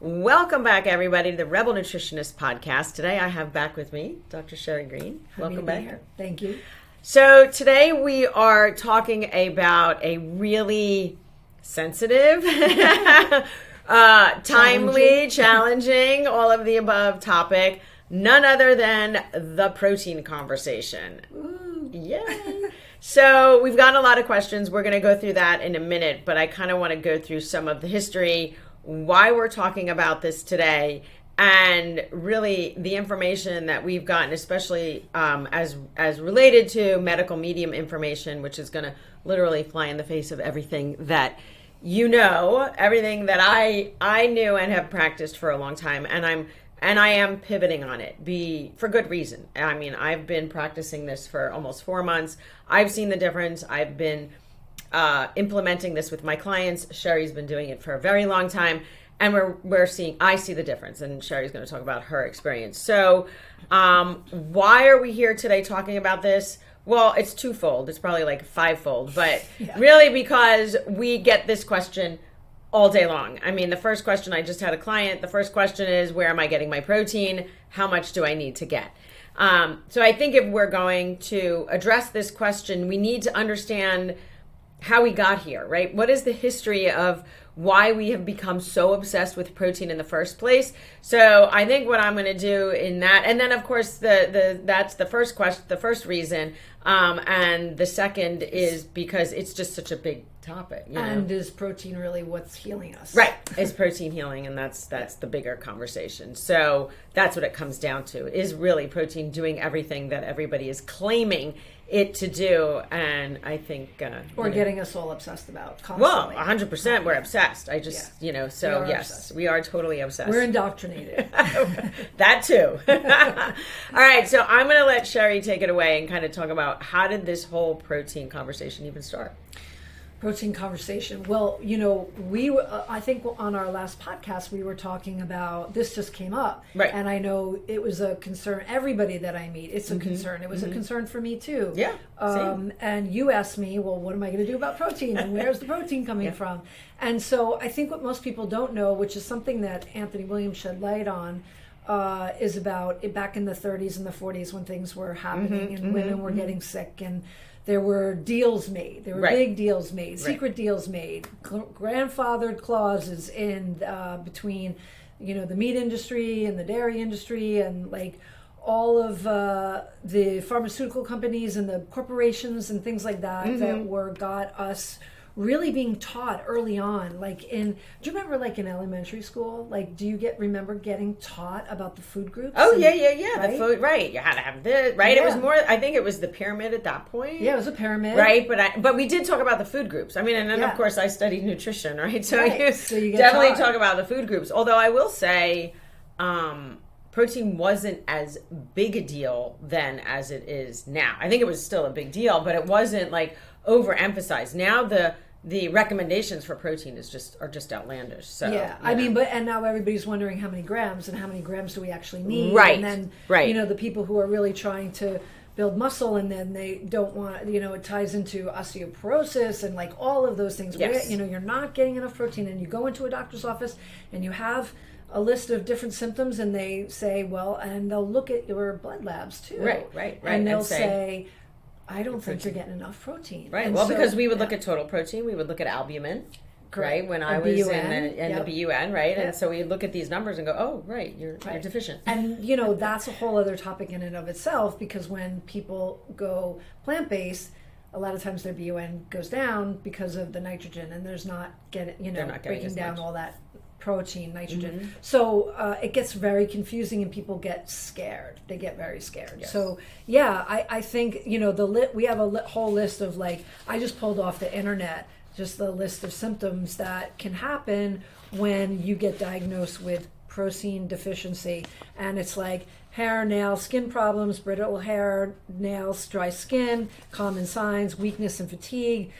Welcome back, everybody, to the Rebel Nutritionist podcast. Today I have back with me Dr. Sherri Greene. Welcome back. Here. Thank you. So today we are talking about a really sensitive, timely, challenging, all of the above topic, none other than the protein conversation. Ooh. Yay! So we've got a lot of questions. We're going to go through that in a minute, but I kind of want to go through some of the history, why we're talking about this today, and really the information that we've gotten, especially as related to medical medium information, which is going to literally fly in the face of everything that you know, everything that I knew and have practiced for a long time, and I am pivoting on it, for good reason. I mean, I've been practicing this for almost 4 months. I've seen the difference. I've been implementing this with my clients. Sherri's been doing it for a very long time, and I see the difference, and Sherri's going to talk about her experience. So why are we here today talking about this? Well, it's twofold. It's probably like fivefold, but really because we get this question all day long. I mean, the first question, I just had a client, the first question is, where am I getting my protein? How much do I need to get? So I think if we're going to address this question, we need to understand how we got here, right? What is the history of why we have become so obsessed with protein in the first place? So I think what I'm going to do in that, and then of course that's the first question, the first reason, and the second is because it's just such a big topic. And is protein really what's healing us? Right, is protein healing, and that's the bigger conversation. So that's what it comes down to: is really protein doing everything that everybody is claiming it to do? And I think getting us all obsessed about Well, constantly. 100% we're obsessed. I just so yes, obsessed. We are totally obsessed. We're indoctrinated. That too. All right, so I'm going to let Sherri take it away and kind of talk about how did this whole protein conversation even start? Protein conversation. Well, I think on our last podcast we were talking about, this just came up, right? And I know it was a concern. Everybody that I meet, it's a concern. It was a concern for me too. Yeah. And you asked me, well, what am I going to do about protein, and where's the protein coming from? And so I think what most people don't know, which is something that Anthony Williams shed light on, is about back in the 30s and the 40s when things were happening and women were getting sick, and there were deals made. There were big deals made, secret deals made, grandfathered clauses in between, the meat industry and the dairy industry, and like all of the pharmaceutical companies and the corporations and things like that that got us really being taught early on, do you remember in elementary school, do you remember getting taught about the food groups? Oh, yeah. Right? The food, right. You had to have this, right? Yeah. It was more, I think it was the pyramid at that point. Yeah, it was a pyramid. Right, but we did talk about the food groups. I mean, and then of course I studied nutrition, right? So you get definitely taught. talk about the food groups. Although I will say, protein wasn't as big a deal then as it is now. I think it was still a big deal, but it wasn't overemphasized. Now the recommendations for protein are just outlandish. So I mean, and now everybody's wondering how many grams do we actually need? Right. And then the people who are really trying to build muscle, and then they don't want, it ties into osteoporosis and all of those things. Yes. Where, you're not getting enough protein, and you go into a doctor's office and you have a list of different symptoms, and they say, well, and they'll look at your blood labs too. Right. And they'll say, I don't think you're getting enough protein. Right. Well, because we would look at total protein, we would look at albumin, right? When I was in the BUN, right? And so we look at these numbers and go, oh, right, you're deficient. And, that's a whole other topic in and of itself, because when people go plant-based, a lot of times their BUN goes down because of the nitrogen, and there's not breaking down all that protein, nitrogen. So it gets very confusing, and people get scared. They get very scared. Yes. So I think we have a whole list of I just pulled off the internet just the list of symptoms that can happen when you get diagnosed with protein deficiency, and it's hair, nail, skin problems, brittle hair, nails, dry skin, common signs, weakness and fatigue,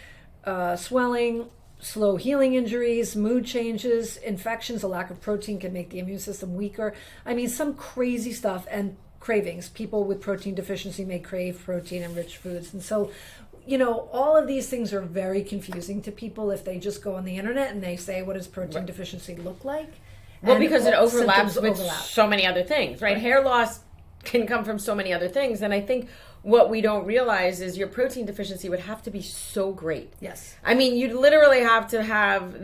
swelling, slow healing injuries, mood changes, infections. A lack of protein can make the immune system weaker. I mean, some crazy stuff. And cravings. People with protein deficiency may crave protein-enriched foods. And so, all of these things are very confusing to people if they just go on the internet and they say, what does protein deficiency look like? Well, And because it all overlaps symptoms with overlap. so many other things, right? Hair loss can come from so many other things. And I think what we don't realize is your protein deficiency would have to be so great. Yes. I mean, you'd literally have to have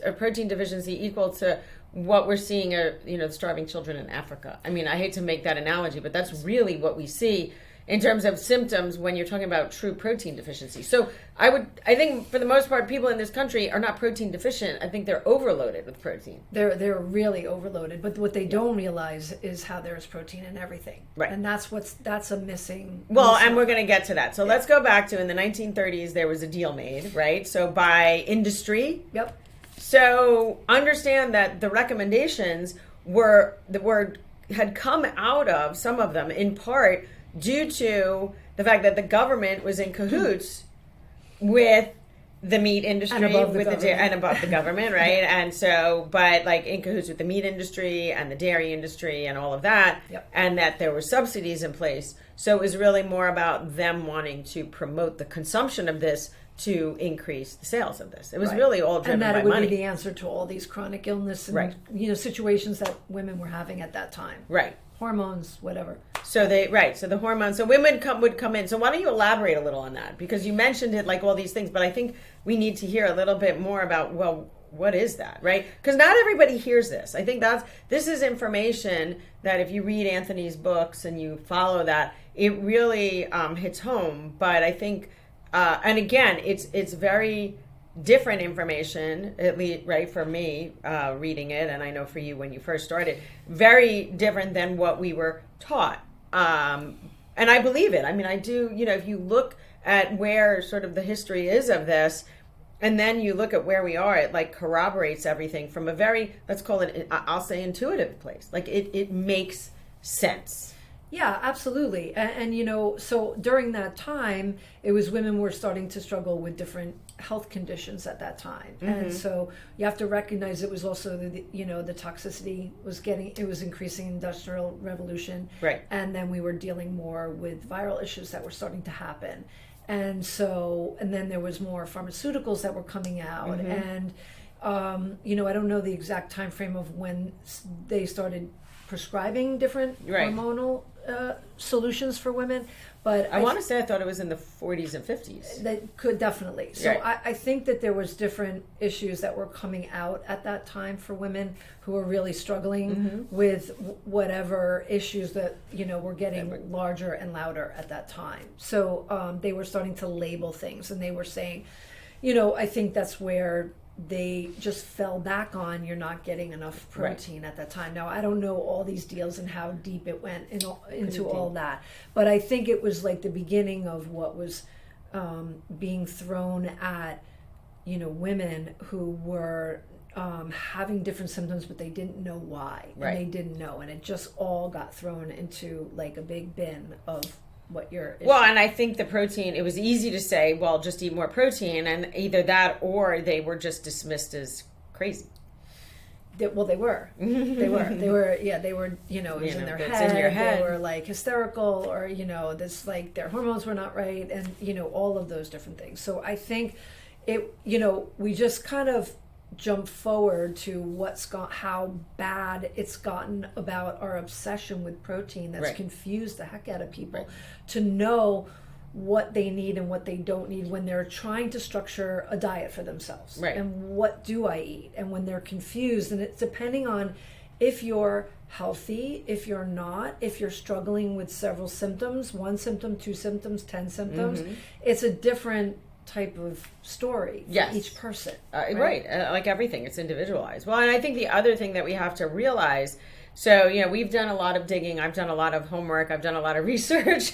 a protein deficiency equal to what we're seeing the starving children in Africa. I mean, I hate to make that analogy, but that's really what we see in terms of symptoms when you're talking about true protein deficiency. So I think for the most part, people in this country are not protein deficient. I think they're overloaded with protein. They're really overloaded, but what they don't realize is how there's protein in everything. Right. And that's a missing. Well, and we're going to get to that. So let's go back to in the 1930s, there was a deal made, right? So by industry. Yep. So understand that the recommendations had come out of, some of them in part, due to the fact that the government was in cahoots with the meat industry, and above the government, right? And so, but like in cahoots with the meat industry and the dairy industry and all of that, and that there were subsidies in place. So it was really more about them wanting to promote the consumption of this to increase the sales of this. It was really all driven by money. And that it would be the answer to all these chronic illness and situations that women were having at that time. Right. Hormones, whatever. So the hormones. So women would come in. So why don't you elaborate a little on that? Because you mentioned it like all these things, but I think we need to hear a little bit more about, well, what is that, right? Because not everybody hears this. I think this is information that if you read Anthony's books and you follow that, it really hits home. But I think, and again, it's very different information, at least, right, for me, reading it, and I know for you when you first started, very different than what we were taught. And I believe it. I mean, I do, if you look at where sort of the history is of this, and then you look at where we are, it like corroborates everything from a very, let's call it, I'll say intuitive place. Like it makes sense. Yeah, absolutely. And so during that time, it was women were starting to struggle with different health conditions at that time. Mm-hmm. And so you have to recognize it was also the toxicity was increasing, industrial revolution. Right. And then we were dealing more with viral issues that were starting to happen. And then there was more pharmaceuticals that were coming out. Mm-hmm. And, I don't know the exact time frame of when they started prescribing different hormonal solutions for women, but I want to say I thought it was in the 40s and 50s. That could definitely. So I think that there was different issues that were coming out at that time for women who were really struggling with whatever issues that were getting larger and louder at that time. So they were starting to label things, and they were saying, I think that's where they just fell back on, you're not getting enough protein at that time. Now, I don't know all these deals and how deep it went into all that, but I think it was like the beginning of what was being thrown at, women who were having different symptoms, but they didn't know why, and they didn't know, and it just all got thrown into like a big bin of what your issue. Well, and I think the protein, it was easy to say, well, just eat more protein, and either that or they were just dismissed as crazy. They were, it was in their head, in your head. They were like hysterical, or, this, like their hormones were not right, and, all of those different things. So I think we just kind of jump forward to how bad it's gotten about our obsession with protein that's confused the heck out of people to know what they need and what they don't need when they're trying to structure a diet for themselves. And what do I eat? And when they're confused, and it's depending on if you're healthy, if you're not, if you're struggling with several symptoms, 1 symptom, 2 symptoms, 10 symptoms, it's a different type of story for each person. Like everything, it's individualized. Well, and I think the other thing that we have to realize, so, we've done a lot of digging, I've done a lot of homework, I've done a lot of research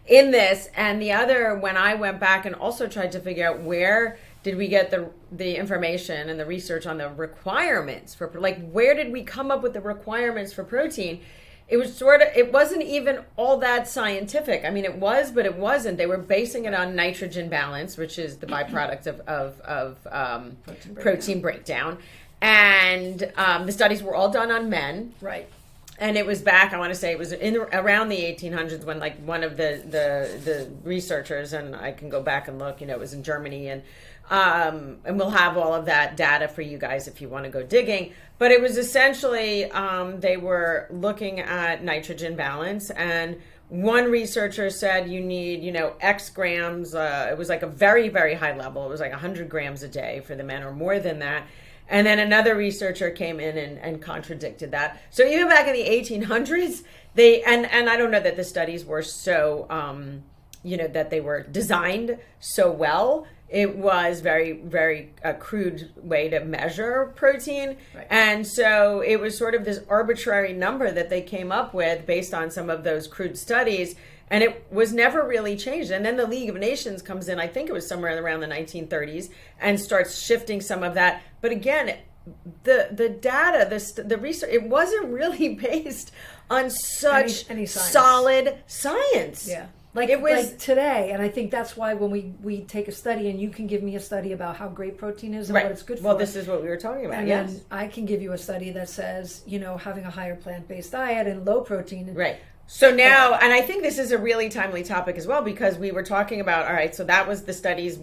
in this, and the other, when I went back and also tried to figure out where did we get the information and the research on the requirements for, like, where did we come up with the requirements for protein? It was it wasn't even all that scientific. I mean, it was, but it wasn't. They were basing it on nitrogen balance, which is the byproduct of protein breakdown. And the studies were all done on men. Right. And it was back, I want to say it was around the 1800s when like one of the researchers, and I can go back and look, it was in Germany, and we'll have all of that data for you guys if you want to go digging. But it was essentially, they were looking at nitrogen balance, and one researcher said you need, X grams. It was like a very, very high level. It was like 100 grams a day for the men or more than that. And then another researcher came in and contradicted that. So even back in the 1800s, and I don't know that the studies were so, that they were designed so well. It was very, very crude way to measure protein. Right. And so it was sort of this arbitrary number that they came up with based on some of those crude studies. And it was never really changed. And then the League of Nations comes in, I think it was somewhere around the 1930s, and starts shifting some of that. But again, the data, the research, it wasn't really based on such any science. Solid science. Yeah. Like today, and I think that's why when we take a study, and you can give me a study about how great protein is and what it's good for. Well, this is what we were talking about, and yes. then I can give you a study that says, having a higher plant-based diet and low protein. Right. So now, and I think this is a really timely topic as well, because we were talking about, all right, so that was the studies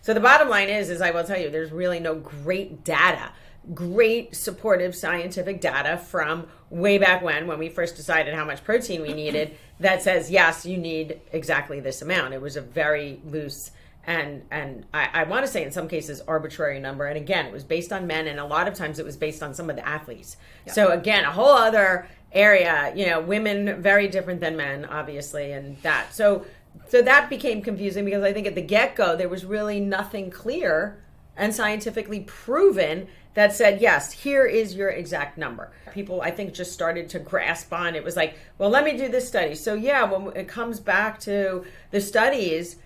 so the bottom line is I will tell you, there's really no great data, great supportive scientific data from way back when we first decided how much protein we needed that says, yes, you need exactly this amount. It was a very loose and I want to say in some cases arbitrary number. And again, it was based on men, and a lot of times it was based on some of the athletes. Yep. So again, a whole other area, women very different than men, obviously, and that. So that became confusing because I think at the get-go there was really nothing clear and scientifically proven that said, yes, here is your exact number. People, I think, just started to grasp on it. Was like, well, let me do this study. So yeah, when it comes back to the studies,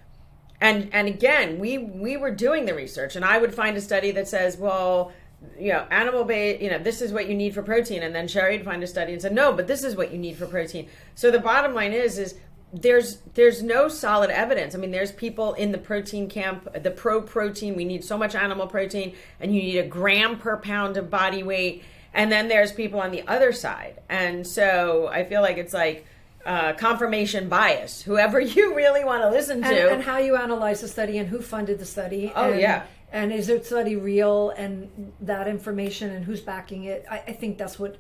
and again, we were doing the research, and I would find a study that says, well, animal based, this is what you need for protein, and then Sherri would find a study and said, no, but this is what you need for protein. So the bottom line is there's no solid evidence. I mean, there's people in the protein camp, the pro protein, we need so much animal protein, and you need a gram per pound of body weight. And then there's people on the other side. And so I feel like it's like confirmation bias, whoever you really want to listen to. And how you analyze the study and who funded the study. Oh, yeah. And is the study real, and that information, and who's backing it. I think that's what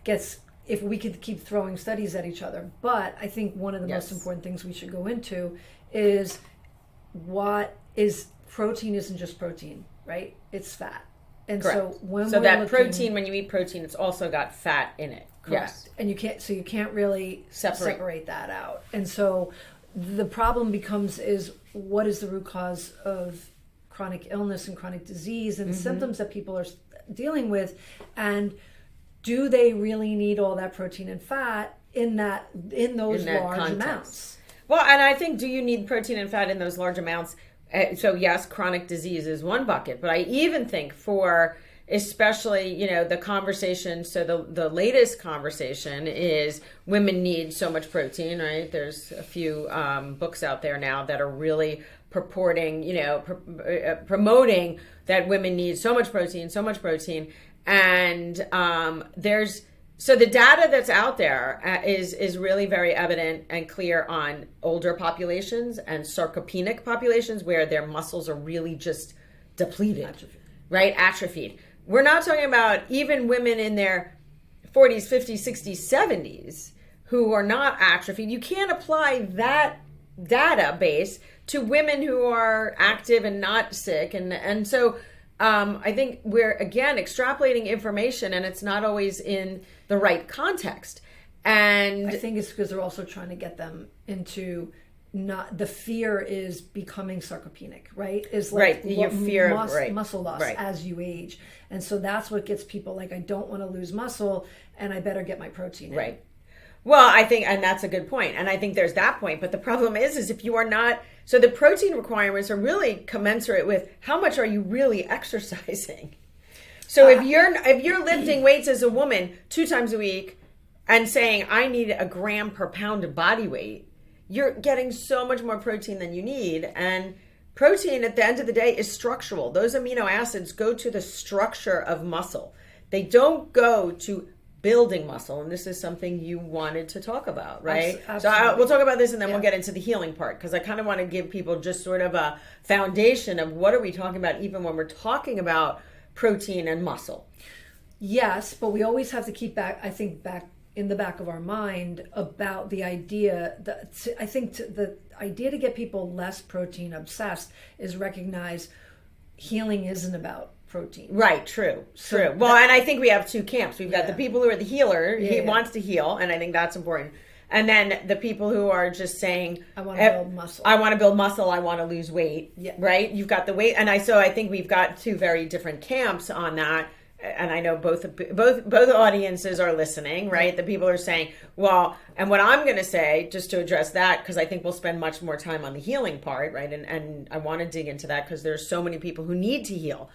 gets, if we could keep throwing studies at each other. But I think one of the most important things we should go into is protein isn't just protein, right? It's fat. And correct. So protein, when you eat protein, it's also got fat in it. Correct. Yes. And you can't really separate that out. And so the problem becomes is, what is the root cause of chronic illness and chronic disease and symptoms that people are dealing with, and do they really need all that protein and fat in those large context. Amounts? Well, and I think, do you need protein and fat in those large amounts? So yes, chronic disease is one bucket, but I even think for especially, the conversation, so the latest conversation is women need so much protein, right? There's a few books out there now that are really purporting, promoting that women need so much protein. And so the data that's out there is really very evident and clear on older populations and sarcopenic populations where their muscles are really just depleted, atrophied. We're not talking about even women in their 40s, 50s, 60s, 70s who are not atrophied. You can't apply that database to women who are active and not sick. And so I think we're, again, extrapolating information, and it's not always in the right context. And I think it's because they're also trying to get them into the fear is becoming sarcopenic, right? Is like your fear of muscle loss as you age. And so that's what gets people like, I don't want to lose muscle, and I better get my protein in. Right. Well, I think, and that's a good point. And I think there's that point. But the problem is if you are not, so the protein requirements are really commensurate with how much are you really exercising. So if you're lifting weights as a woman 2 times a week and saying, I need a gram per pound of body weight, you're getting so much more protein than you need. And protein at the end of the day is structural. Those amino acids go to the structure of muscle. They don't go to building muscle, and this is something you wanted to talk about, right? Absolutely. We'll talk about this, and then we'll get into the healing part, because I kind of want to give people just sort of a foundation of what are we talking about, even when we're talking about protein and muscle. Yes, but we always have to keep back in the back of our mind about the idea that the idea to get people less protein obsessed is recognize healing isn't about protein. Right, true. Well, and I think we have two camps. We've got the people who are the healer, he wants to heal, and I think that's important. And then the people who are just saying, I want to build muscle. I want to build muscle, I want to lose weight. Yeah. Right? You've got the weight, and I think we've got two very different camps on that. And I know both audiences are listening, right? The people are saying, well, and what I'm going to say, just to address that, because I think we'll spend much more time on the healing part, right? And I want to dig into that because there's so many people who need to heal.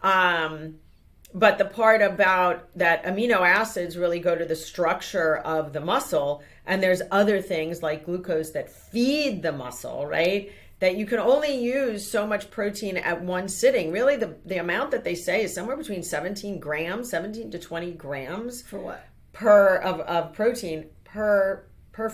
But the part about that amino acids really go to the structure of the muscle, and there's other things like glucose that feed the muscle, right? That you can only use so much protein at one sitting. Really, the amount that they say is somewhere between 17 to 20 grams. For what? Of protein per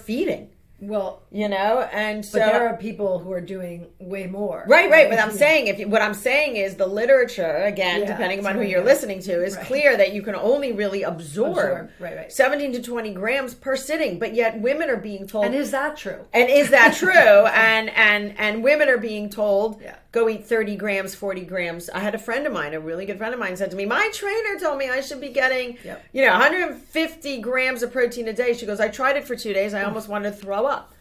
feeding. Well, and so but there are people who are doing way more. Right. But I'm saying, what I'm saying is the literature, again, depending upon who you're listening to, is clear that you can only really absorb 17 to 20 grams per sitting. But yet women are being told. And is that true? And women are being told, go eat 30 grams, 40 grams. I had a friend of mine, a really good friend of mine, said to me, my trainer told me I should be getting, 150 grams of protein a day. She goes, I tried it for 2 days. I almost wanted to throw up.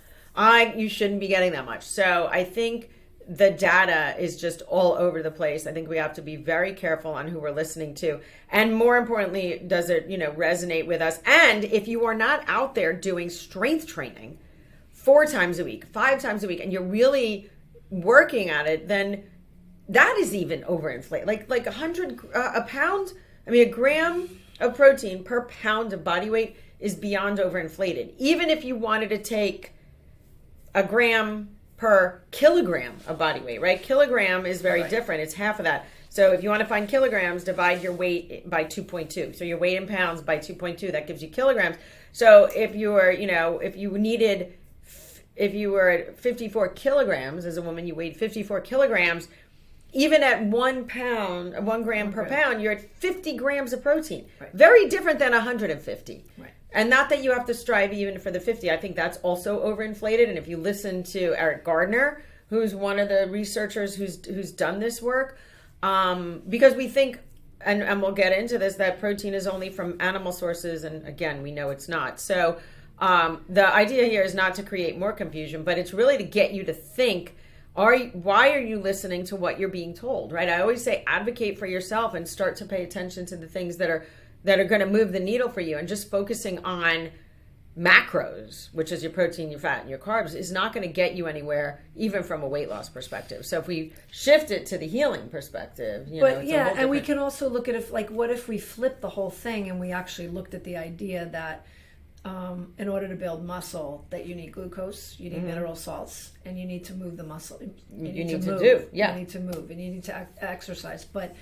You shouldn't be getting that much. So I think the data is just all over the place. I think we have to be very careful on who we're listening to. And more importantly, does it, resonate with us? And if you are not out there doing strength training 4 times a week, 5 times a week, and you're really working at it, then that is even overinflated. Like a gram of protein per pound of body weight is beyond overinflated. Even if you wanted to take a gram per kilogram of body weight, right? Kilogram is very different. It's half of that. So if you want to find kilograms, divide your weight by 2.2. So your weight in pounds by 2.2, that gives you kilograms. So if you were, if you were at 54 kilograms as a woman, you weighed 54 kilograms, even at 1 gram per pound, you're at 50 grams of protein. Right. Very different than 150. Right. And not that you have to strive even for the 50. I think that's also overinflated. And if you listen to Eric Gardner, who's one of the researchers who's done this work, because we think, and we'll get into this, that protein is only from animal sources. And again, we know it's not. So the idea here is not to create more confusion, but it's really to get you to think, why are you listening to what you're being told, right? I always say advocate for yourself and start to pay attention to the things that are going to move the needle for you, and just focusing on macros, which is your protein, your fat, and your carbs, is not going to get you anywhere, even from a weight loss perspective. So if we shift it to the healing perspective, and we can also look at what if we flip the whole thing and we actually looked at the idea that in order to build muscle, that you need glucose, you need mineral salts, and you need to move the muscle. You need to move, and you need to exercise. But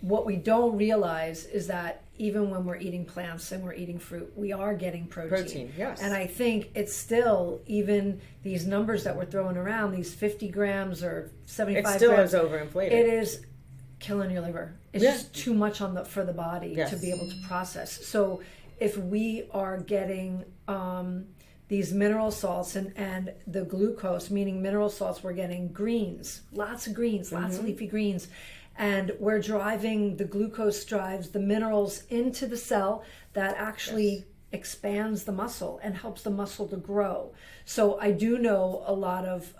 what we don't realize is that even when we're eating plants and we're eating fruit, we are getting protein. Yes. And I think it's still, even these numbers that we're throwing around, these 50 grams or 75 grams. It still is overinflated. It is killing your liver. It's just too much for the body to be able to process. So if we are getting these mineral salts and the glucose, meaning mineral salts, we're getting greens, lots of leafy greens. And we're driving, the glucose drives the minerals into the cell that actually expands the muscle and helps the muscle to grow. So I do know a lot of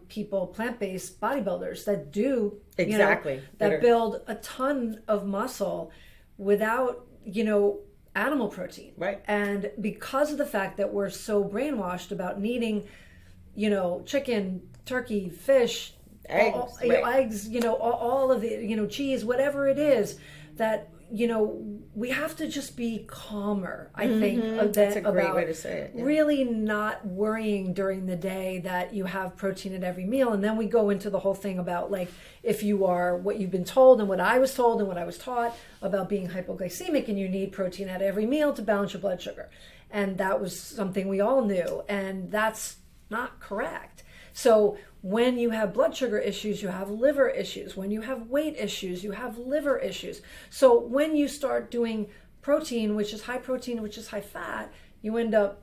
people, plant-based bodybuilders, that do, that build a ton of muscle without, animal protein. Right. And because of the fact that we're so brainwashed about needing, chicken, turkey, fish, eggs, all of the, cheese, whatever it is, that, we have to just be calmer, I think. That's a great way to say it. Yeah. Really not worrying during the day that you have protein at every meal. And then we go into the whole thing about like, if you are what you've been told and what I was told and what I was taught about being hypoglycemic and you need protein at every meal to balance your blood sugar. And that was something we all knew. And that's not correct. So when you have blood sugar issues, you have liver issues. When you have weight issues, you have liver issues. So when you start doing protein, which is high protein, which is high fat, you end up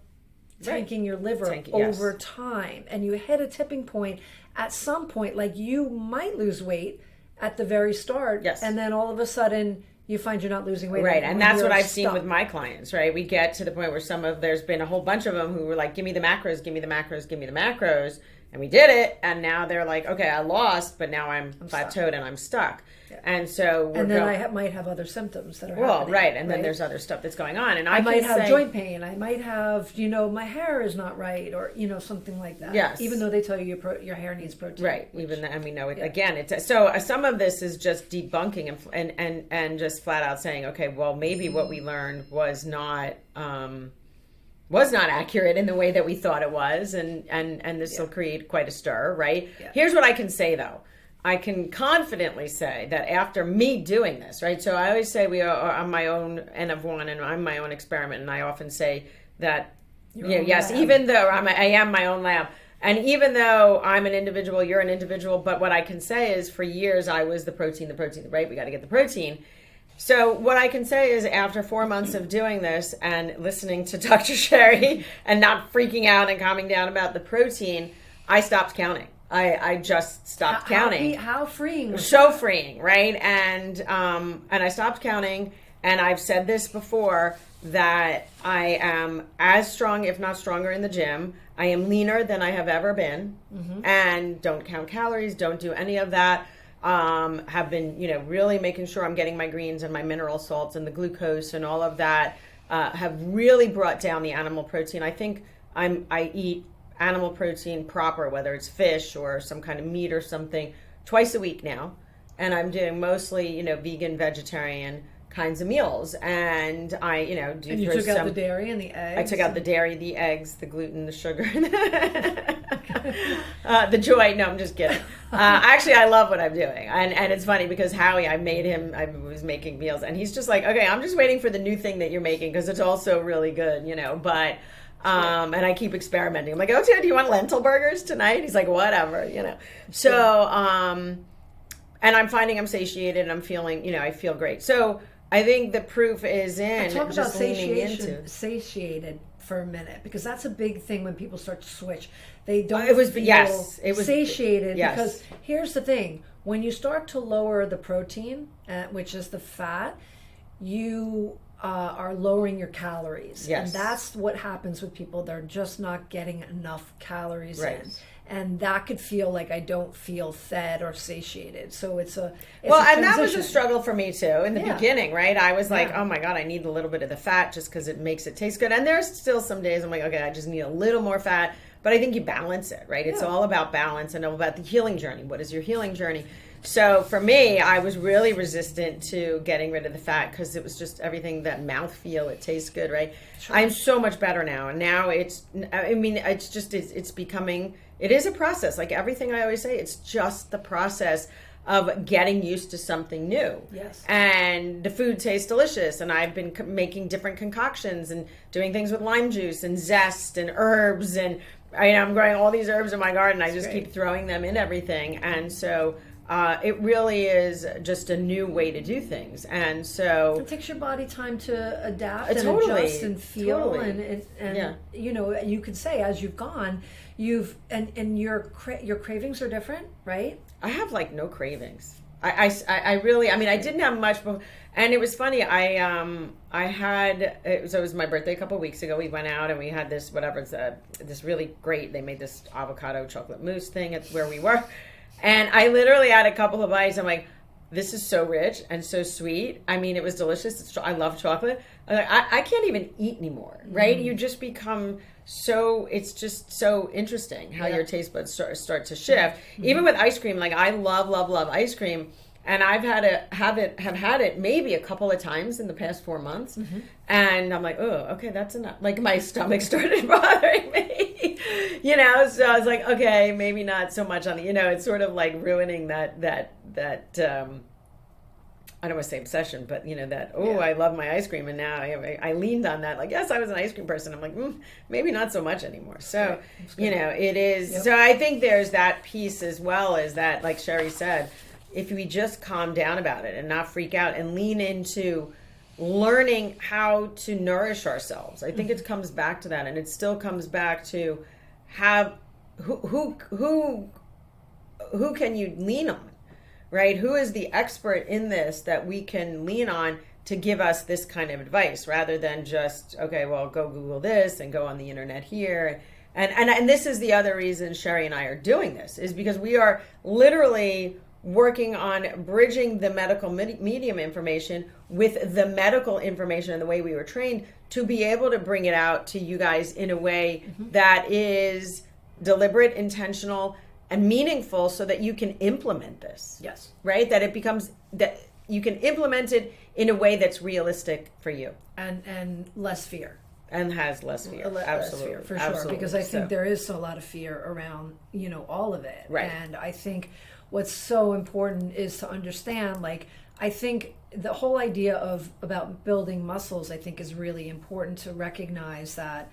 tanking your liver over time. And you hit a tipping point at some point, like you might lose weight at the very start. Yes. And then all of a sudden you find you're not losing weight. Right. And that's what I've seen with my clients, right? We get to the point where there's been a whole bunch of them who were like, give me the macros, give me the macros, give me the macros. And we did it, and now they're like, okay, I lost, but now I'm plateaued stuck. And I'm stuck. Yeah. And so I might have other symptoms that are happening. Right, and then there's other stuff that's going on. And I might have joint pain. I might have, my hair is not right, or, something like that. Yes. Even though they tell you your hair needs protein. Right, and we know it. Yeah. Again, it's so some of this is just debunking and just flat out saying, okay, well, maybe what we learned was not accurate in the way that we thought it was, and this will create quite a stir, right? Yeah. Here's what I can say, though. I can confidently say that after me doing this, right? So I always say I'm my own N of one, and I'm my own experiment, and I often say that, even though I am my own lab, and even though I'm an individual, you're an individual, but what I can say is for years I was the protein, right? We got to get the protein. So what I can say is after 4 months of doing this and listening to Dr. Sherri and not freaking out and calming down about the protein, I stopped counting. I just stopped counting. How freeing. So freeing, right? And I stopped counting, and I've said this before, that I am as strong, if not stronger, in the gym. I am leaner than I have ever been, and don't count calories, don't do any of that. Have been, really making sure I'm getting my greens and my mineral salts and the glucose and all of that, have really brought down the animal protein. I think I eat animal protein proper, whether it's fish or some kind of meat or something, twice a week now. And I'm doing mostly, vegan, vegetarian kinds of meals. And I, do. And you took out the dairy and the eggs? I took out the dairy, the eggs, the gluten, the sugar, the joy. No, I'm just kidding. Actually, I love what I'm doing. And it's funny because Howie, I was making meals, and he's just like, okay, I'm just waiting for the new thing that you're making because it's also really good, but... and I keep experimenting. I'm like, oh, do you want lentil burgers tonight? He's like, whatever, So, and I'm finding I'm satiated and I'm feeling, I feel great. So I think the proof is in talk just about leaning into satiated for a minute, because that's a big thing when people start to switch. They don't it was satiated, yes. Because here's the thing. When you start to lower the protein, which is the fat, you are lowering your calories. Yes. And that's what happens with people. They're just not getting enough calories in. And that could feel like I don't feel fed or satiated. So it's a and that was a struggle for me too in the beginning, right? I was like, oh my God, I need a little bit of the fat just because it makes it taste good. And there's still some days I'm like, okay, I just need a little more fat. But I think you balance it, right? It's all about balance and all about the healing journey. What is your healing journey? So for me, I was really resistant to getting rid of the fat because it was just everything, that mouthfeel, it tastes good, right? Sure. I'm so much better now. And now it's becoming, it is a process. Like everything I always say, it's just the process of getting used to something new. Yes. And the food tastes delicious. And I've been making different concoctions and doing things with lime juice and zest and herbs. And I'm growing all these herbs in my garden. I just keep throwing them in everything. And so... it really is just a new way to do things, and so it takes your body time to adapt and adjust and feel, and you could say as you've gone, and your cravings are different, right? I have like no cravings. I really, I didn't have much before, and it was funny. It was my birthday a couple of weeks ago. We went out and we had this this really great. They made this avocado chocolate mousse thing at where we were. And I literally had a couple of bites. I'm like, this is so rich and so sweet. It was delicious. I love chocolate. I can't even eat anymore, right? You just become it's just so interesting how your taste buds start to shift. Even with ice cream, like I love, love, love ice cream. And I've have had it maybe a couple of times in the past 4 months. And I'm like, oh, okay, that's enough. Like my stomach started bothering me, so I was like, okay, maybe not so much on the, it's sort of like ruining that I don't want to say obsession, but I love my ice cream, and now I leaned on that. Like, yes, I was an ice cream person. I'm like, maybe not so much anymore. So, it is. Yep. So I think there's that piece as well, as that, like Sherri said, if we just calm down about it and not freak out and lean into learning how to nourish ourselves. I think it comes back to that, and it still comes back to who can you lean on? Right? Who is the expert in this that we can lean on to give us this kind of advice, rather than just, okay, well, go Google this and go on the internet here. And this is the other reason Sherri and I are doing this, is because we are literally working on bridging the medical medium information with the medical information and the way we were trained to be able to bring it out to you guys in a way that is deliberate, intentional, and meaningful, so that you can implement this. Yes. Right? That it becomes, that you can implement it in a way that's realistic for you. And less fear. And has less fear. Absolutely. Less fear, for sure. Because I think there is a lot of fear around, all of it. Right. And I think what's so important is to understand, I think the whole idea about building muscles, I think, is really important to recognize that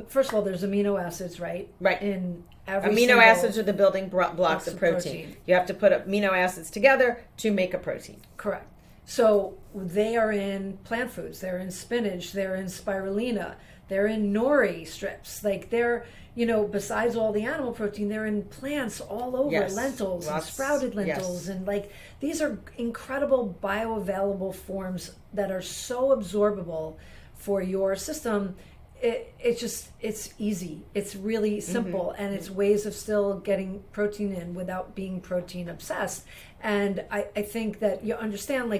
first of all, there's amino acids, right? Right. In every amino acids are the building blocks of protein. You have to put amino acids together to make a protein. Correct. So they are in plant foods. They're in spinach. They're in spirulina. They're in nori strips. They're, besides all the animal protein, they're in plants all over. Yes. Lentils and sprouted lentils. Yes. And these are incredible bioavailable forms that are so absorbable for your system. It's easy. It's really simple, and it's ways of still getting protein in without being protein obsessed. And I think that you understand,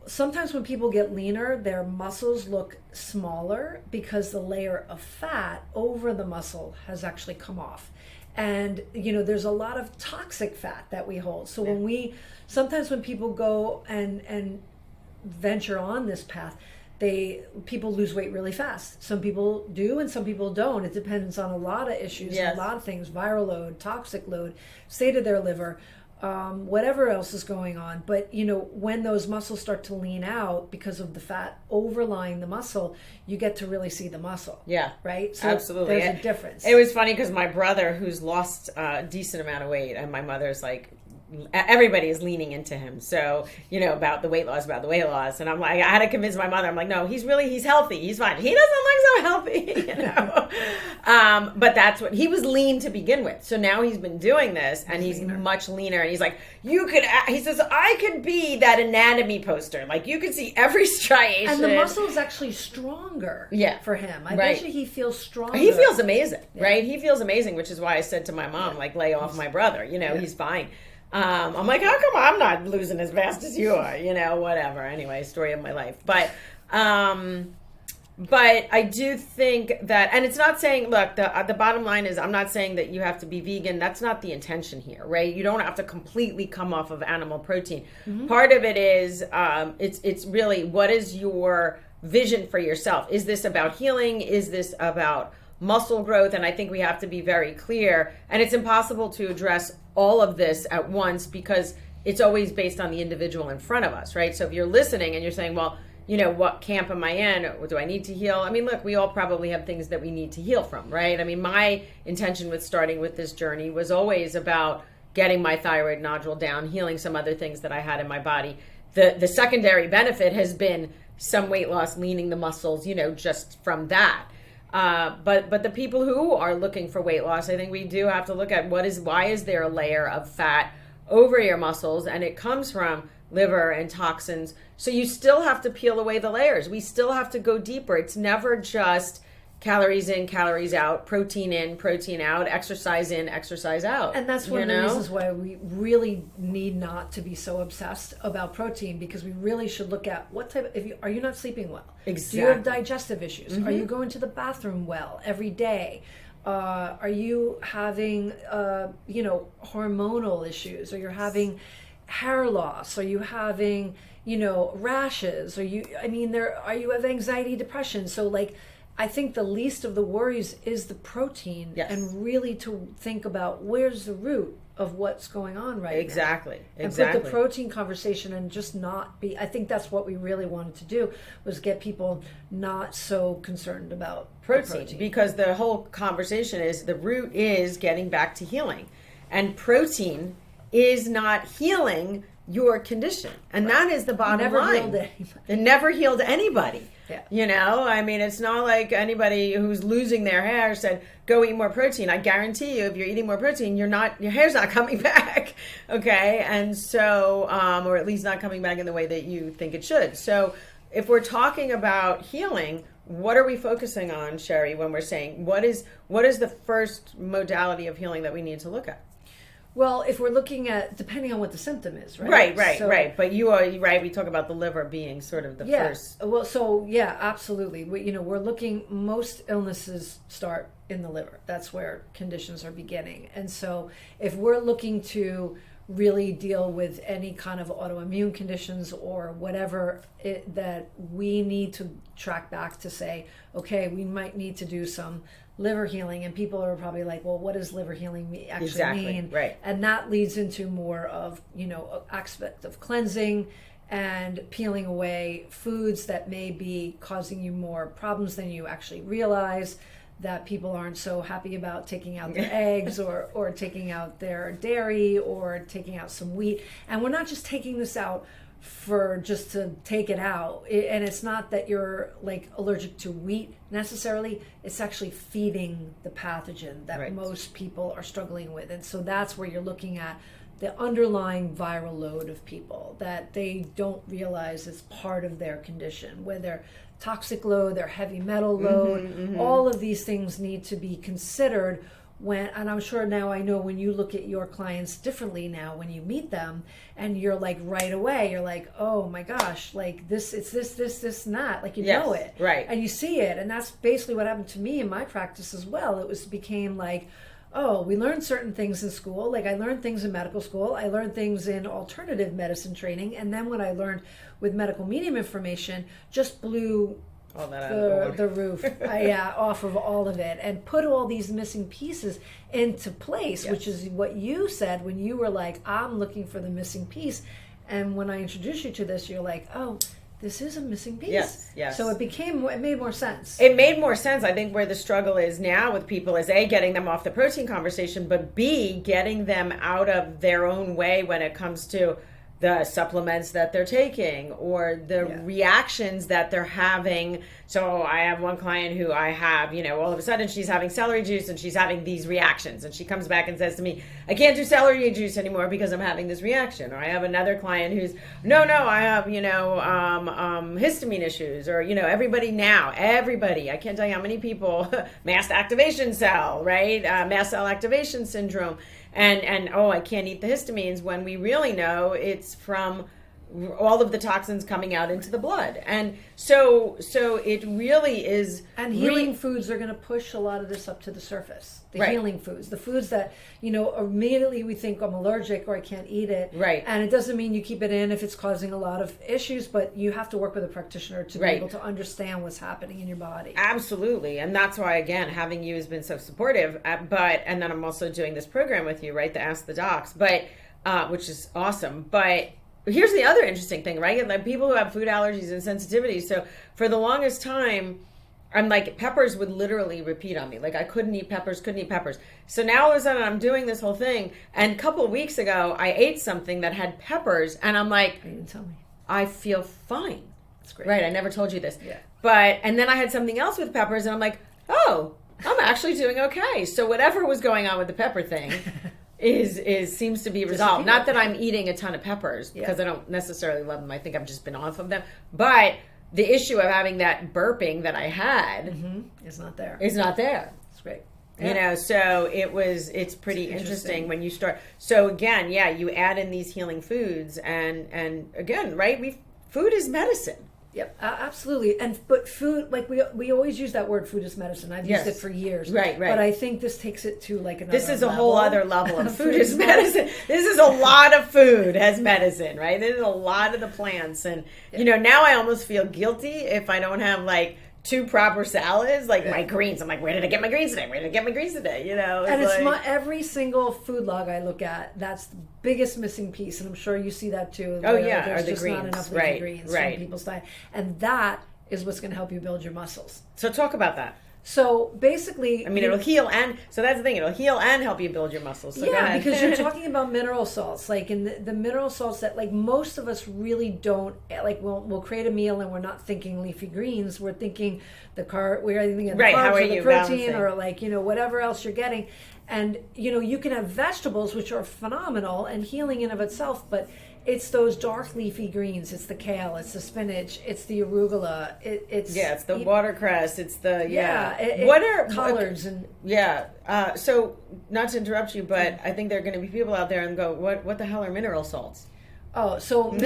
sometimes when people get leaner, their muscles look smaller because the layer of fat over the muscle has actually come off. And, there's a lot of toxic fat that we hold. So sometimes when people go and venture on this path, people lose weight really fast. Some people do and some people don't. It depends on a lot of issues, a lot of things, viral load, toxic load, state of their liver, whatever else is going on. But, when those muscles start to lean out because of the fat overlying the muscle, you get to really see the muscle. Yeah. Right? So absolutely. There's a difference. It was funny because my brother, who's lost a decent amount of weight, and my mother's like, everybody is leaning into him. So, about the weight loss. And I'm like, I had to convince my mother. I'm like, no, he's healthy. He's fine. He doesn't look so healthy, but that's what, he was lean to begin with. So now he's been doing this and he's much leaner. And he's like, he says, I could be that anatomy poster. Like, you could see every striation. And the muscle is actually stronger for him. I bet you he feels stronger. He feels amazing, right? He feels amazing, which is why I said to my mom, lay off my brother. He's fine. I'm like, how come I'm not losing as fast as you are? Whatever. Anyway, story of my life. But I do think that, and it's not saying, look, the bottom line is, I'm not saying that you have to be vegan. That's not the intention here, right? You don't have to completely come off of animal protein. Part of it is, it's really, what is your vision for yourself? Is this about healing? Is this about muscle growth? And I think we have to be very clear, and it's impossible to address all of this at once because it's always based on the individual in front of us, right? So if you're listening and you're saying, well, what camp am I in? What do I need to heal? I mean, look, we all probably have things that we need to heal from, right? I mean, my intention with starting with this journey was always about getting my thyroid nodule down, healing some other things that I had in my body. The secondary benefit has been some weight loss, leaning the muscles, just from that. But the people who are looking for weight loss, I think we do have to look at why is there a layer of fat over your muscles, and it comes from liver and toxins. So you still have to peel away the layers. We still have to go deeper. It's never just calories in, calories out, protein in, protein out, exercise in, exercise out. And that's one of the reasons why we really need not to be so obsessed about protein, because we really should look at what type are you not sleeping well? Exactly. Do you have digestive issues? Are you going to the bathroom well every day? Are you having, hormonal issues? Or you're having hair loss? Are you having, rashes? Are you have anxiety, depression? So like, I think the least of the worries is the protein, Yes. and really to think about where's the root of what's going on right Exactly. now. And Exactly. put the protein conversation and just not be, I think that's what we really wanted to do, was get people not so concerned about protein, because the whole conversation is the root is getting back to healing, and protein is not healing your condition, and that is the bottom line. It never healed anybody. Yeah. It's not like anybody who's losing their hair said, go eat more protein. I guarantee you, if you're eating more protein, your hair's not coming back. Okay. And so, or at least not coming back in the way that you think it should. So if we're talking about healing, what are we focusing on, Sherri, when we're saying what is the first modality of healing that we need to look at? Well, if we're looking at, depending on what the symptom is, right? Right. But you are right. We talk about the liver being sort of the first. Well, so yeah, absolutely. We're looking, most illnesses start in the liver. That's where conditions are beginning. And so if we're looking to really deal with any kind of autoimmune conditions or whatever that we need to track back to say, okay, we might need to do some liver healing, and people are probably like, well, what does liver healing actually mean? Right. And that leads into more of, aspect of cleansing and peeling away foods that may be causing you more problems than you actually realize, that people aren't so happy about taking out their eggs or taking out their dairy or taking out some wheat. And we're not just taking this out for just to take it out, and it's not that you're like allergic to wheat necessarily. It's actually feeding the pathogen that most people are struggling with. And so that's where you're looking at the underlying viral load of people that they don't realize is part of their condition, where their toxic load, their heavy metal load, all of these things need to be considered and I'm sure now I know when you look at your clients differently now when you meet them, and you're like right away, you're like, oh my gosh, like this, it's this, and that, like know it. Right. And you see it. And that's basically what happened to me in my practice as well. It became like, oh, we learned certain things in school. Like I learned things in medical school. I learned things in alternative medicine training. And then what I learned with medical medium information just blew all that the roof off of all of it, and put all these missing pieces into place, which is what you said when you were like, I'm looking for the missing piece. And when I introduced you to this, you're like, oh, this is a missing piece. Yes. So it made more sense. It made more sense. I think where the struggle is now with people is A, getting them off the protein conversation, but B, getting them out of their own way when it comes to the supplements that they're taking or the reactions that they're having. So I have one client who I have, all of a sudden she's having celery juice and she's having these reactions, and she comes back and says to me, I can't do celery juice anymore because I'm having this reaction. Or I have another client who's, no, I have, histamine issues, or, everybody, I can't tell you how many people, mast activation cell, right? Mast cell activation syndrome. And I can't eat the histamines, when we really know it's from all of the toxins coming out into the blood. And so it really is. And healing foods are going to push a lot of this up to the surface. The healing foods, the foods that, immediately we think I'm allergic or I can't eat it. Right. And it doesn't mean you keep it in if it's causing a lot of issues, but you have to work with a practitioner to be able to understand what's happening in your body. Absolutely. And that's why, again, having you has been so supportive. And then I'm also doing this program with you, right? The Ask the Docs, which is awesome. But here's the other interesting thing, right? Like people who have food allergies and sensitivities. So for the longest time, I'm like, peppers would literally repeat on me. Like I couldn't eat peppers. So now all of a sudden I'm doing this whole thing. And a couple of weeks ago, I ate something that had peppers, and I'm like, you didn't tell me. I feel fine. That's great. Right, I never told you this. Yeah. And then I had something else with peppers, and I'm like, oh, I'm actually doing okay. So whatever was going on with the pepper thing seems to be resolved. Not that I'm eating a ton of peppers, because I don't necessarily love them. I think I've just been off of them. But the issue of having that burping that I had is not there. It's great. So it's pretty interesting when you start. So again, you add in these healing foods, and again, right? Food is medicine. Yep, absolutely. But food, like we always use that word, food is medicine. I've used it for years. Right. But I think this takes it to like another This is a level. whole other level of food is medicine. This is a lot of food as medicine, right? This is a lot of the plants. And, now I almost feel guilty if I don't have like 2 proper salads, like my greens. I'm like, where did I get my greens today? Where did I get my greens today? And it's every single food log I look at, that's the biggest missing piece. And I'm sure you see that too. Oh, yeah. There's the just greens. not enough leafy greens from people's diet. And that is what's going to help you build your muscles. So talk about that. So basically, it'll heal so that's the thing. It'll heal and help you build your muscles. So because you're talking about mineral salts, like in the mineral salts that like most of us really don't like. We'll create a meal and we're not thinking leafy greens. We're thinking we're either thinking the carbs or the protein balancing? Or like whatever else you're getting. And you can have vegetables which are phenomenal and healing in of itself, but it's those dark leafy greens. It's the kale. It's the spinach. It's the arugula. It's the watercress. It's the what are collards and so not to interrupt you, but I think there are going to be people out there and go, what the hell are mineral salts? Oh, so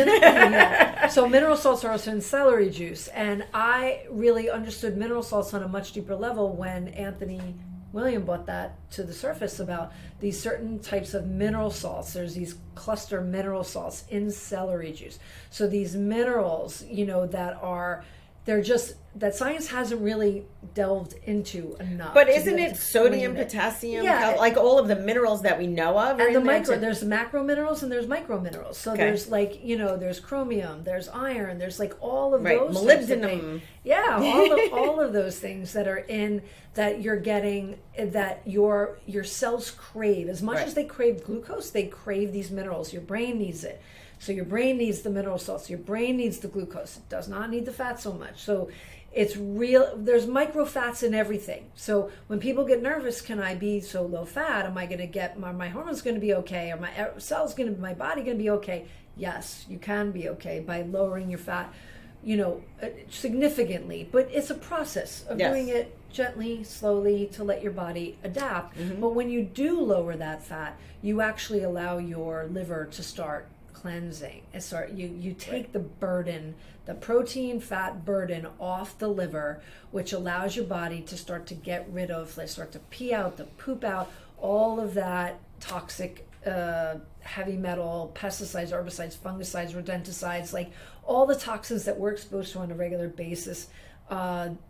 so mineral salts are also in celery juice, and I really understood mineral salts on a much deeper level when Anthony William brought that to the surface about these certain types of mineral salts. There's these cluster mineral salts in celery juice. So these minerals, that science hasn't really delved into enough. But isn't it sodium, potassium, like all of the minerals that we know of? And there's macro minerals and there's micro minerals. So there's there's chromium, there's iron, there's like all of those. Molybdenum. All of those things that are in that you're getting that your cells crave. As much as they crave glucose, they crave these minerals. Your brain needs it. So your brain needs the mineral salts. Your brain needs the glucose. It does not need the fat so much. So it's real. There's micro fats in everything. So when people get nervous, can I be so low fat? Am I going to get my hormones going to be okay? Are my cells my body going to be okay? Yes, you can be okay by lowering your fat, significantly. But it's a process of doing it gently, slowly to let your body adapt. Mm-hmm. But when you do lower that fat, you actually allow your liver to start cleansing. And you take the burden, the protein fat burden off the liver, which allows your body to start to get rid of, start to pee out, to poop out all of that toxic heavy metal, pesticides, herbicides, fungicides, rodenticides, like all the toxins that we're exposed to on a regular basis.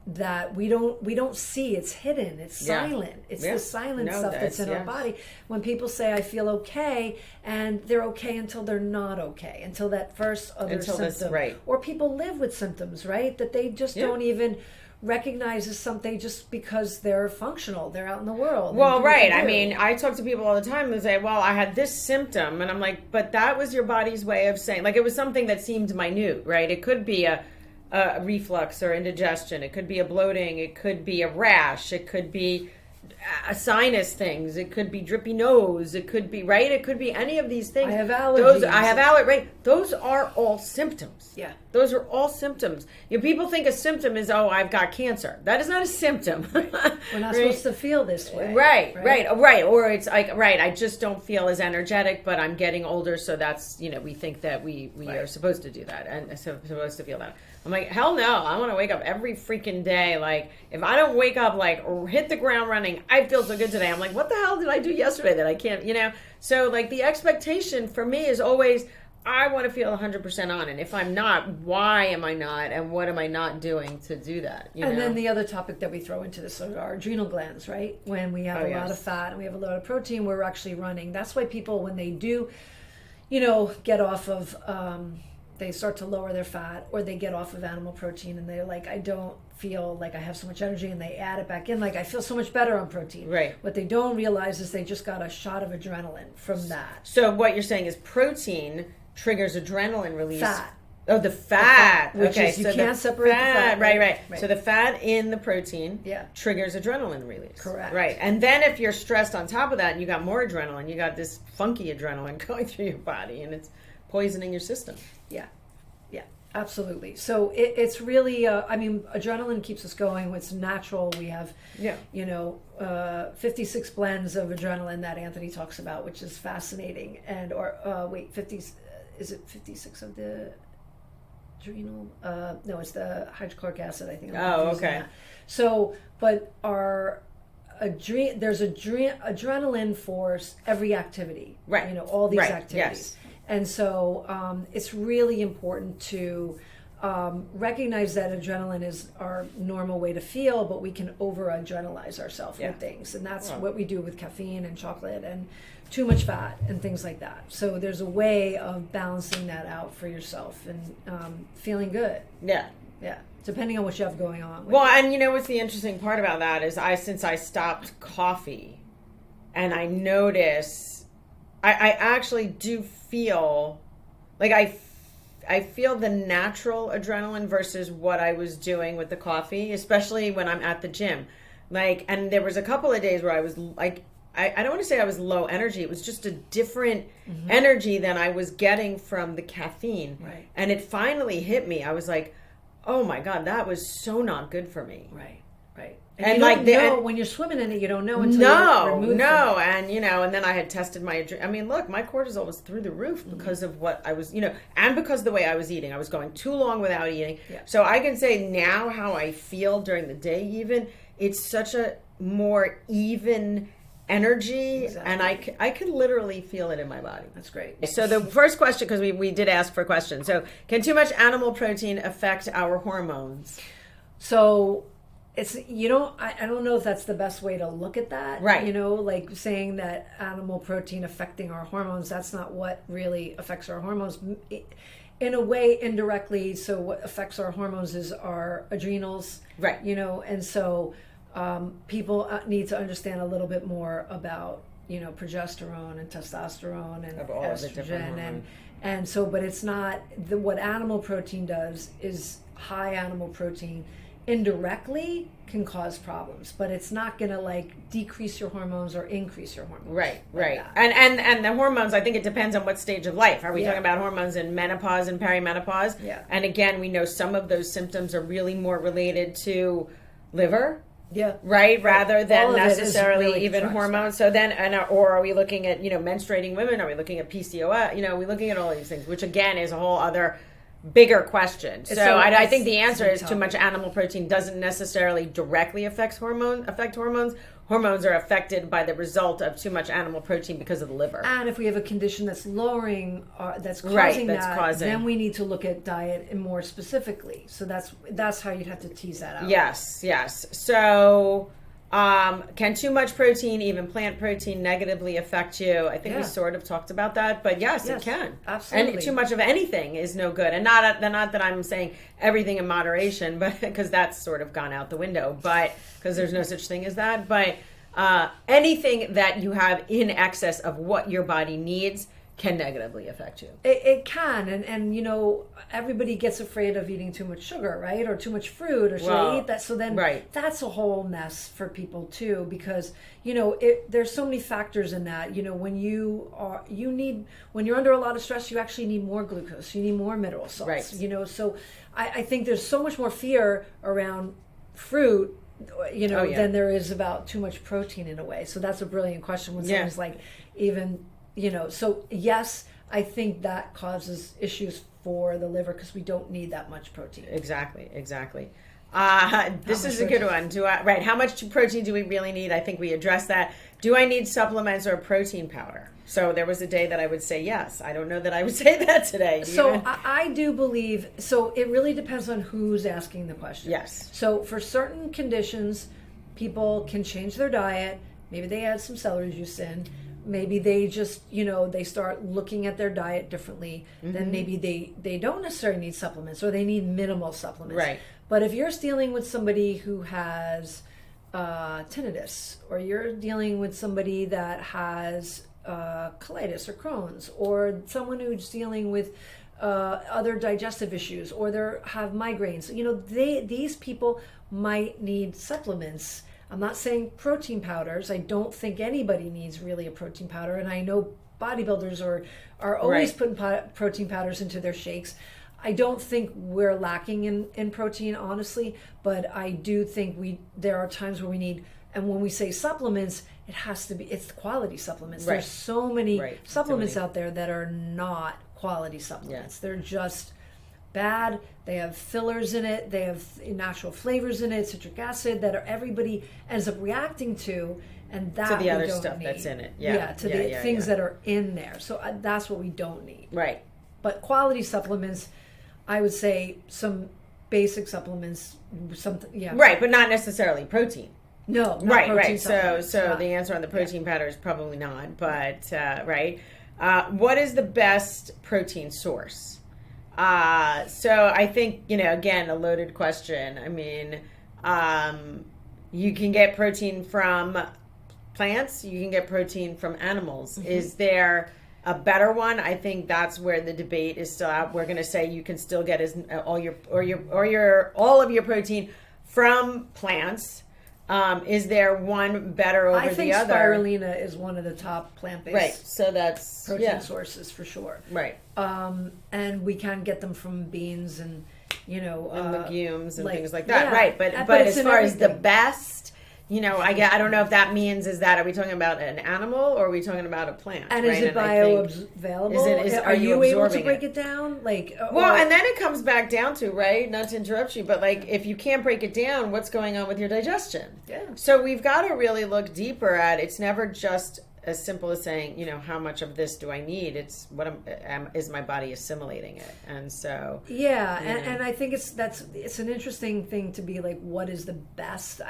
That we don't see. It's hidden. It's silent. It's the silent stuff that's in our body. When people say I feel okay, and they're okay until they're not okay, until that first other symptom. Or people live with symptoms, right? That they just don't even recognize as something just because they're functional. They're out in the world. Well, right. I mean, I talk to people all the time who say, well, I had this symptom. And I'm like, but that was your body's way of saying, like, it was something that seemed minute, right? It could be a reflux or indigestion. It could be a bloating. It could be a rash. It could be a sinus things. It could be drippy nose. It could be, right? It could be any of these things. I have allergies. Right? Those are all symptoms. Yeah. Those are all symptoms. People think a symptom is, I've got cancer. That is not a symptom. We're not supposed to feel this way. Right. Or it's like, I just don't feel as energetic, but I'm getting older, so that's, we think that we are supposed to do that and supposed to feel that. I'm like, hell no, I want to wake up every freaking day. Like, if I don't wake up, like, hit the ground running, I feel so good today. I'm like, what the hell did I do yesterday that I can't, So, like, the expectation for me is always, I want to feel 100% on. And if I'm not, why am I not? And what am I not doing to do that? Then the other topic that we throw into this are our adrenal glands, right? When we have a lot of fat and we have a lot of protein, we're actually running. That's why people, when they do, get off of... they start to lower their fat or they get off of animal protein and they're like, I don't feel like I have so much energy, and they add it back in, like I feel so much better on protein. Right. What they don't realize is they just got a shot of adrenaline from that. So what you're saying is protein triggers adrenaline release. Fat. Oh, the fat. Which is, you can't separate the fat. Right. So the fat in the protein triggers adrenaline release. Correct. Right. And then if you're stressed on top of that and you got more adrenaline, you got this funky adrenaline going through your body and it's poisoning your system. Yeah, absolutely. So it's really, adrenaline keeps us going. It's natural. We have, 56 blends of adrenaline that Anthony talks about, which is fascinating. And, 50, is it 56 of the... adrenal. No, it's the hydrochloric acid. I think. Oh, okay. That. So, but our there's adrenaline for every activity. Right. You know, all these right. activities. Yes. And so it's really important to recognize that adrenaline is our normal way to feel, but we can over-adrenalize ourselves with things. And that's what we do with caffeine and chocolate and too much fat and things like that. So there's a way of balancing that out for yourself and feeling good. Yeah. Yeah. Depending on what you have going on. Well, and you know what's the interesting part about that is since I stopped coffee and I notice I actually do feel like I feel the natural adrenaline versus what I was doing with the coffee, especially when I'm at the gym. Like, and there was a couple of days where I was like, I don't want to say I was low energy. It was just a different energy than I was getting from the caffeine. Right. And it finally hit me. I was like, oh my God, that was so not good for me. Right. Right. And you like don't know when you're swimming in it, you don't know until you're removed from it. And you know, and then I had tested my. I mean, look, my cortisol was through the roof because of what I was, you know, and because of the way I was eating. I was going too long without eating. Yeah. So I can say now how I feel during the day. Even it's such a more even energy, Exactly. and I can literally feel it in my body. That's great. So the first question, because we did ask for questions. So can too much animal protein affect our hormones? So it's, you know, I don't know if that's the best way to look at that. Right. You know, like saying that animal protein affecting our hormones, that's not what really affects our hormones. In a way, indirectly, so what affects our hormones is our adrenals. Right. You know, and so people need to understand a little bit more about, you know, progesterone and testosterone and Of all of the different estrogen hormones. and so, but it's not what animal protein does is high animal protein indirectly can cause problems, but it's not going to like decrease your hormones or increase your hormones. Right. Like And the hormones, I think it depends on what stage of life. Are we Yeah. talking about hormones in menopause and perimenopause? Yeah. And again, we know some of those symptoms are really more related to liver, Yeah. right? Rather All than of it is necessarily really even tracks hormones. So then, or are we looking at, you know, menstruating women? Are we looking at PCOS? You know, are we looking at all these things, which again is a whole other bigger question. So I think the answer is too much animal protein doesn't necessarily directly affect hormones. Hormones are affected by the result of too much animal protein because of the liver. And if we have a condition that's lowering, that's causing Right, that's that, causing. then we need to look at diet and more specifically. So that's how you'd have to tease that out. Yes. So, can too much protein, even plant protein, negatively affect you? I think we sort of talked about that, but yes, it can. Absolutely. And too much of anything is no good. And not that I'm saying everything in moderation, but because that's sort of gone out the window. But because there's no such thing as that. But anything that you have in excess of what your body needs can negatively affect you. It can, and you know, everybody gets afraid of eating too much sugar, right? Or too much fruit, or should I eat that? So then that's a whole mess for people too, because, you know, there's so many factors in that. You know, when when you're under a lot of stress, you actually need more glucose, you need more mineral salts, Right. you know, so I think there's so much more fear around fruit, you know, than there is about too much protein in a way. So that's a brilliant question when someone's like, even, you know, so yes, I think that causes issues for the liver because we don't need that much protein. Exactly. This is a good one. How much protein do we really need? I think we addressed that. Do I need supplements or protein powder? So there was a day that I would say yes. I don't know that I would say that today. So I do believe, so it really depends on who's asking the question. Yes. So for certain conditions, people can change their diet. Maybe they add some celery juice in. Maybe they just, you know, they start looking at their diet differently. Then maybe they don't necessarily need supplements, or they need minimal supplements. Right. But if you're dealing with somebody who has tinnitus, or you're dealing with somebody that has colitis or Crohn's, or someone who's dealing with other digestive issues, or they have migraines, you know, these people might need supplements. I'm not saying protein powders. I don't think anybody needs really a protein powder. And I know bodybuilders are always putting protein powders into their shakes. I don't think we're lacking in protein, honestly, but I do think there are times where we need, and when we say supplements, it's quality supplements. Right. There's so many supplements So many. out there that are not quality supplements. Yeah. They're just bad. They have fillers in it. They have natural flavors in it, citric acid, that everybody ends up reacting to, and that to the other we don't stuff need. that's in it. To the things that are in there. So that's what we don't need. Right. But quality supplements, I would say some basic supplements, something, Right, but not necessarily protein. No, not right. protein So supplements, not. the answer on the protein powder is probably not. But right, what is the best protein source? So I think, again, a loaded question. I mean, you can get protein from plants. You can get protein from animals. Mm-hmm. Is there a better one? I think that's where the debate is still out. We're going to say you can still get all of your protein from plants. Is there one better over the other? I think spirulina is one of the top plant-based right. So that's protein sources for sure. Right. And we can get them from beans and and legumes and things like that. Right. But as far as the best, I don't know if that means are we talking about an animal or are we talking about a plant? And is it bioavailable? Are you able to break it down? And then it comes back down to, right, not to interrupt you, but if you can't break it down, what's going on with your digestion? Yeah. So we've got to really look deeper at it's never just as simple as saying, how much of this do I need? It's what is my body assimilating it? And so and I think it's an interesting thing to be like, what is the best?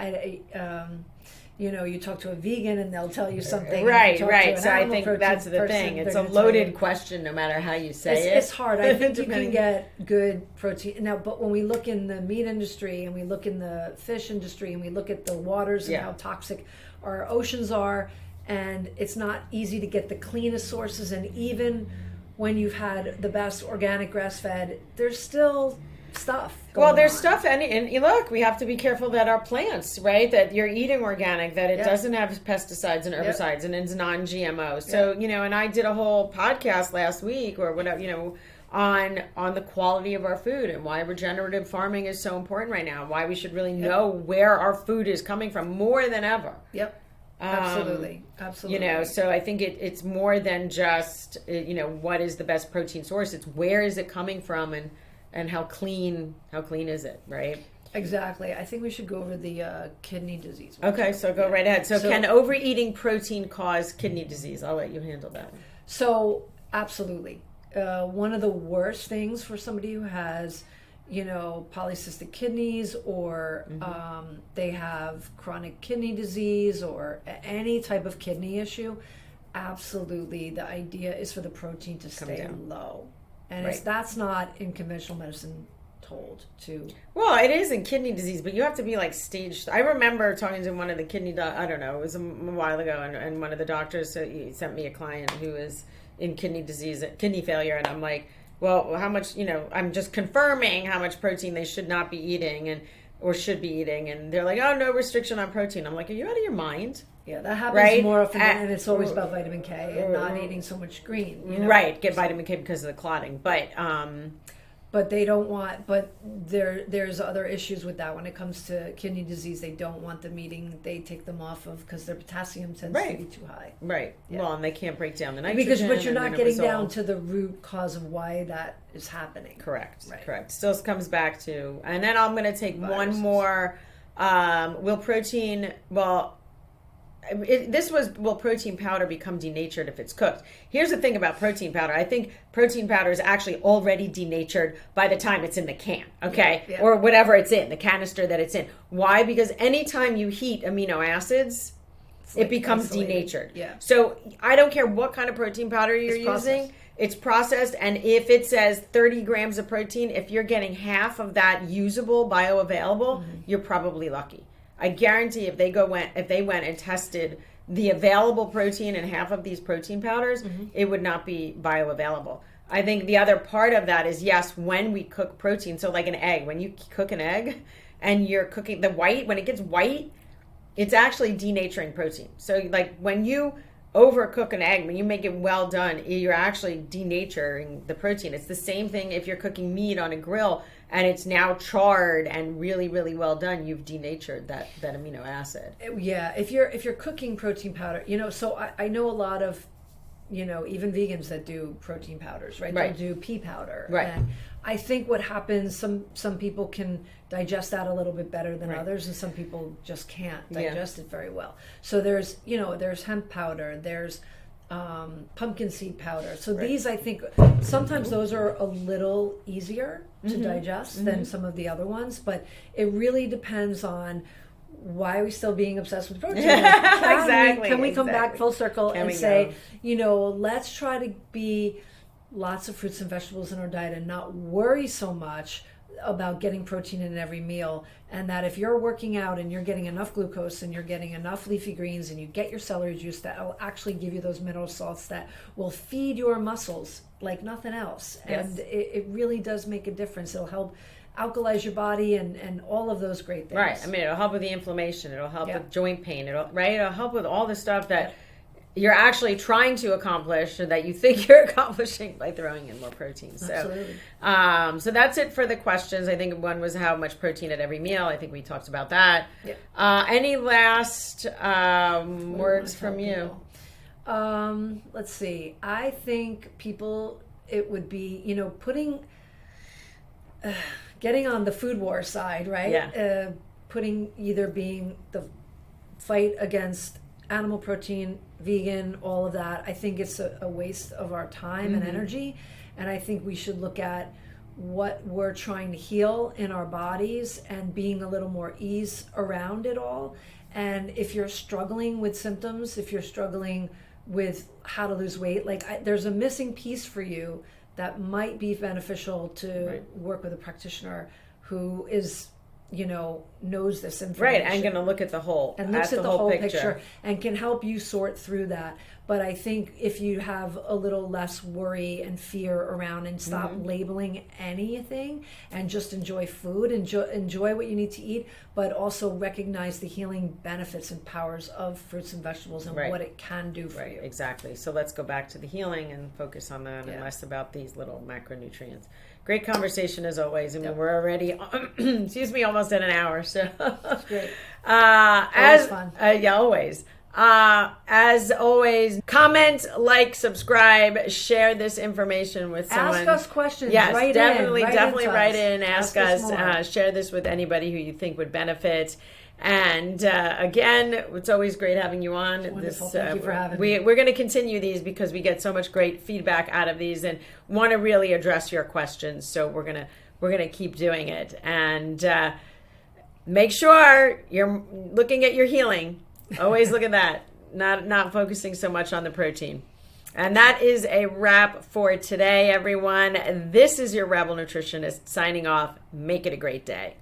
You talk to a vegan and they'll tell you something. Right. So I think that's the thing. It's a loaded question, no matter how you say it. It's hard. I think you can get good protein now, but when we look in the meat industry and we look in the fish industry and we look at the waters and how toxic our oceans are. And it's not easy to get the cleanest sources. And even when you've had the best organic grass-fed, there's still stuff going there's on. stuff. And look, we have to be careful that our plants, right, that you're eating organic, that it doesn't have pesticides and herbicides and it's non-GMO. So, and I did a whole podcast last week or whatever, on the quality of our food and why regenerative farming is so important right now, why we should really know where our food is coming from more than ever. Yep. Absolutely. So I think it's more than just, what is the best protein source? It's where is it coming from and how clean is it, right? Exactly. I think we should go over the kidney disease. Okay, so go right ahead. So can overeating protein cause kidney disease? I'll let you handle that one. So absolutely. One of the worst things for somebody who has polycystic kidneys or they have chronic kidney disease or any type of kidney issue, absolutely the idea is for the protein to stay low. And that's not in conventional medicine told to. Well, it is in kidney disease, but you have to be staged. I remember talking to one of the kidney, I don't know, it was a while ago, and one of the doctors he sent me a client who is in kidney disease, kidney failure, and I'm like, well, how much, I'm just confirming how much protein they should not be eating or should be eating. And they're like, oh, no restriction on protein. I'm like, are you out of your mind? Yeah, that happens more often, and it's always about vitamin K and not eating so much green. Right, get vitamin K because of the clotting. But they don't want, there's other issues with that when it comes to kidney disease. They don't want them eating, they take them off of because their potassium tends to be too high. Right. Yeah. Well, and they can't break down the nitrogen. But you're not getting down to the root cause of why that is happening. Correct. Right. Correct. Still comes back to, and then I'm going to take one more. Will protein powder become denatured if it's cooked? Here's the thing about protein powder. I think protein powder is actually already denatured by the time it's in the can, okay? Yeah. Or whatever it's in, the canister that it's in. Why? Because anytime you heat amino acids, it becomes denatured. Yeah. So I don't care what kind of protein powder you're using. It's processed, and if it says 30 grams of protein, if you're getting half of that usable, bioavailable, you're probably lucky. I guarantee if they went and tested the available protein in half of these protein powders, it would not be bioavailable. I think the other part of that is, yes, when we cook protein, so like an egg, when you cook an egg and you're cooking the white, when it gets white, it's actually denaturing protein. So like when you overcook an egg, when you make it well done, you're actually denaturing the protein. It's the same thing if you're cooking meat on a grill and it's now charred and really, really well done, you've denatured that amino acid. Yeah, if you're cooking protein powder, so I know a lot of, even vegans that do protein powders, right? They'll do pea powder. Right. I think what happens, some people can digest that a little bit better than Right. others, and some people just can't Yeah. digest it very well. So there's hemp powder, there's pumpkin seed powder. So Right. these, I think, sometimes those are a little easier to digest than some of the other ones, but it really depends on why are we still being obsessed with protein? Exactly. Can we come back Exactly. full circle Can and we say, go? let's try to be lots of fruits and vegetables in our diet and not worry so much about getting protein in every meal, and that if you're working out and you're getting enough glucose and you're getting enough leafy greens and you get your celery juice, that will actually give you those mineral salts that will feed your muscles like nothing else. Yes. And it really does make a difference. It'll help alkalize your body and all of those great things. Right. I mean, it'll help with the inflammation. It'll help Yeah. with joint pain. It'll help with all the stuff that you're actually trying to accomplish, or that you think you're accomplishing by throwing in more protein. So, Absolutely. So that's it for the questions. I think one was how much protein at every meal. I think we talked about that. Yeah. Any last words from you? Let's see. I think people, it would be, putting, getting on the food war side, right? Yeah. Putting either being the fight against animal protein, vegan, all of that. I think it's a waste of our time and energy. And I think we should look at what we're trying to heal in our bodies and being a little more ease around it all. And if you're struggling with symptoms, if you're struggling with how to lose weight, there's a missing piece for you that might be beneficial to work with a practitioner who is, knows this information. Right, and going to look at the whole. And looks at the whole picture and can help you sort through that. But I think if you have a little less worry and fear around and stop labeling anything and just enjoy food, enjoy what you need to eat, but also recognize the healing benefits and powers of fruits and vegetables and what it can do for you. Exactly. So let's go back to the healing and focus on that and less about these little macronutrients. Great conversation as always. I mean, we're already, almost at an hour. So That's great. As fun. Always. As always, comment, like, subscribe, share this information with someone. Ask us questions. Yes, write definitely in, write in. Ask us. more. Share this with anybody who you think would benefit. And again, it's always great having you on. Wonderful. Thank you for having me. We're going to continue these because we get so much great feedback out of these and want to really address your questions. So we're gonna keep doing it, and make sure you're looking at your healing. Always look at that. Not focusing so much on the protein. And that is a wrap for today, everyone. This is your Rebel Nutritionist signing off. Make it a great day.